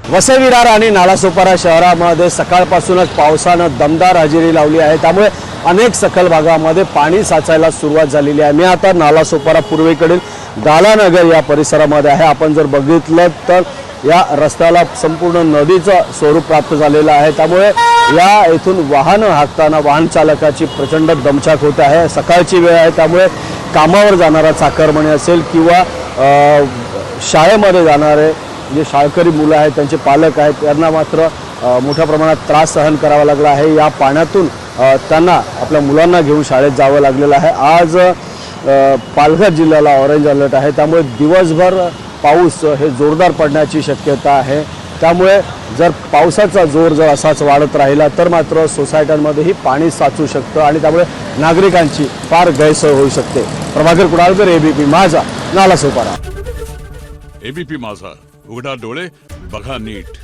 वसई विरार आणि नालासोपारा शहरामध्ये सकाळपासूनच पावसानं दमदार हजेरी लावली आहे। त्यामुळे अनेक सखल भागामध्ये पाणी साचायला सुरुवात झालेली आहे। मी आता नालासोपारा पूर्वेकडील गालानगर या परिसरामध्ये आहे। आपण जर बघितलं तर या रस्त्याला संपूर्ण नदीचं स्वरूप प्राप्त झालेलं आहे। त्यामुळे या इथून वाहन हाकताना वाहन चालकाची प्रचंड दमछाक होत आहे। सकाळची वेळ आहे, त्यामुळे कामावर जाणारा चाकरमानी असेल किंवा शाळेमध्ये जाणारे जे शाळकरी मुलं आहेत, त्यांचे पालक आहेत, त्यांना मात्र मोठ्या प्रमाणात त्रास सहन करावा लागला आहे। या पाण्यातून त्यांना आपल्या मुलांना घेऊन शाळेत जावं लागलेलं आहे। आज पालघर जिल्ह्याला ऑरेंज अलर्ट आहे, त्यामुळे दिवसभर पाऊस हे जोरदार पडण्याची शक्यता आहे। त्यामुळे जर पावसाचा जोर जर असाच वाढत राहिला तर मात्र सोसायट्यांमध्येही पाणी साचू शकतं आणि त्यामुळे नागरिकांची फार गैरसोय होऊ शकते। प्रभाकर कुडाळकर, एबीपी माझा, नालासोपारा। एबीपी माझा, उघडा डोळे बघा नीट।